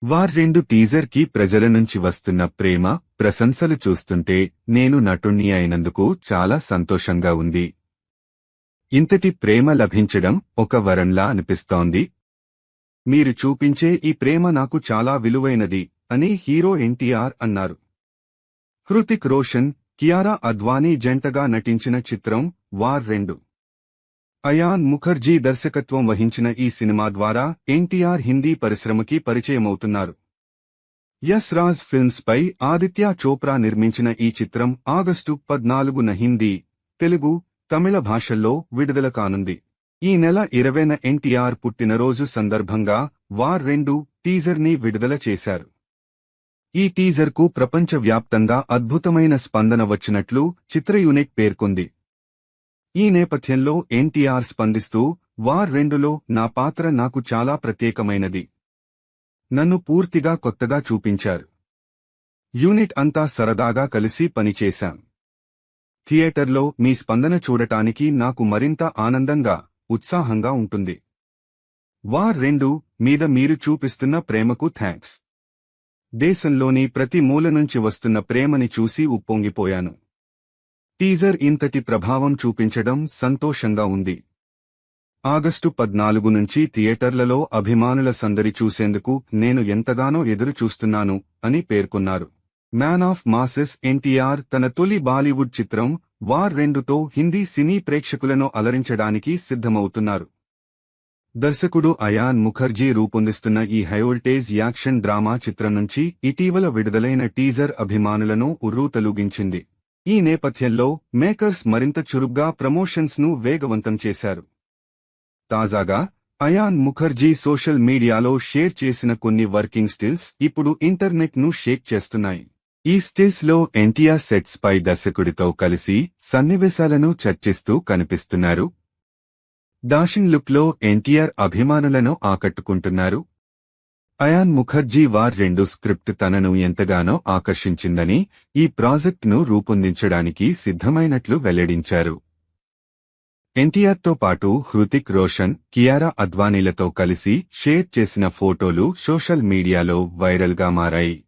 War 2 teaser కి ప్రజల నుంచి వస్తున్న ప్రేమ ప్రశంసలు చూస్తుంటే నేను నటుణ్ణి అయినందుకు చాలా సంతోషంగా ఉంది. ఇంతటి ప్రేమ లభించడం ఒక వరంలా అనిపిస్తోంది. మీరు చూపించే ఈ ప్రేమ నాకు చాలా విలువైనది అని హీరో ఎన్టీఆర్ అన్నారు. హృతిక్ రోషన్, కియారా అద్వానీ జంటగా నటించిన చిత్రం వార్ 2. అయాన్ ముఖర్జీ దర్శకత్వం వహించిన ఈ సినిమా ద్వారా ఎన్టీఆర్ హిందీ పరిశ్రమకి పరిచయమవుతున్నారు. యస్ రాజ్ ఫిల్మ్స్ పై ఆదిత్య చోప్రా నిర్మించిన ఈ చిత్రం ఆగస్టు 14న హిందీ, తెలుగు, తమిళ భాషల్లో విడుదల కానుంది. ఈ నెల 20న ఎన్టీఆర్ పుట్టినరోజు సందర్భంగా వార్ 2 టీజర్ ని విడుదల చేశారు. ఈ టీజర్ కు ప్రపంచవ్యాప్తంగా అద్భుతమైన స్పందన వచ్చినట్లు చిత్ర యూనిట్ పేర్కొంది. ఈ నేపథ్యంలో ఎన్టీఆర్ స్పందిస్తూ వార్ 2లో నా పాత్ర నాకు చాలా ప్రత్యేకమైనది. నన్ను పూర్తిగా కొత్తగా చూపించారు. యూనిట్ అంతా సరదాగా కలిసి పనిచేశాం. థియేటర్లో మీ స్పందన చూడటానికి నాకు మరింత ఆనందంగా, ఉత్సాహంగా ఉంటుంది. వార్ 2 మీద మీరు చూపిస్తున్న ప్రేమకు థాంక్స్. దేశంలోని ప్రతి మూల నుంచి వస్తున్న ప్రేమని చూసి ఉప్పొంగిపోయాను. టీజర్ ఇంతటి ప్రభావం చూపించడం సంతోషంగా ఉంది. ఆగస్టు 14 నుంచి థియేటర్లలో అభిమానుల సందడి చూసేందుకు నేను ఎంతగానో ఎదురు చూస్తున్నాను అని పేర్కొన్నారు. మ్యాన్ ఆఫ్ మాసెస్ ఎన్టీఆర్ తన తొలి బాలీవుడ్ చిత్రం వార్ 2తో హిందీ సినీ ప్రేక్షకులను అలరించడానికి సిద్ధమవుతున్నారు. దర్శకుడు అయాన్ ముఖర్జీ రూపొందిస్తున్న ఈ హైవోల్టేజ్ యాక్షన్ డ్రామా చిత్రం నుంచి ఇటీవల విడుదలైన టీజర్ అభిమానులను ఉర్రూతలూగించింది. ఈ నేపథ్యంలో మేకర్స్ మరింత చురుగ్గా ప్రమోషన్స్ ను వేగవంతం చేశారు. తాజాగా అయాన్ ముఖర్జీ సోషల్ మీడియాలో షేర్ చేసిన కొన్ని వర్కింగ్ స్టిల్స్ ఇప్పుడు ఇంటర్నెట్ ను షేక్ చేస్తున్నాయి. ఈ స్టిల్స్ లో ఎన్టీఆర్ సెట్స్ పై దర్శకుడితో కలిసి సన్నివేశాలను చర్చిస్తూ కనిపిస్తున్నారు. డాషింగ్ లుక్ లో ఎన్టీఆర్ అభిమానులను ఆకట్టుకుంటున్నారు. అయాన్ ముఖర్జీ వార్ 2 స్క్రిప్ట్ తనను ఎంతగానో ఆకర్షించిందని, ఈ ప్రాజెక్టును రూపొందించడానికి సిద్ధమైనట్లు వెల్లడించారు. ఎన్టీఆర్తో పాటు హృతిక్ రోషన్, కియారా అద్వానీలతో కలిసి షేర్ చేసిన ఫోటోలు సోషల్ మీడియాలో వైరల్గా మారాయి.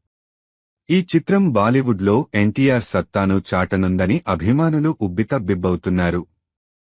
ఈ చిత్రం బాలీవుడ్లో ఎన్టీఆర్ సత్తాను చాటనుందని అభిమానులు ఉబ్బితబ్బిబ్బవుతున్నారు.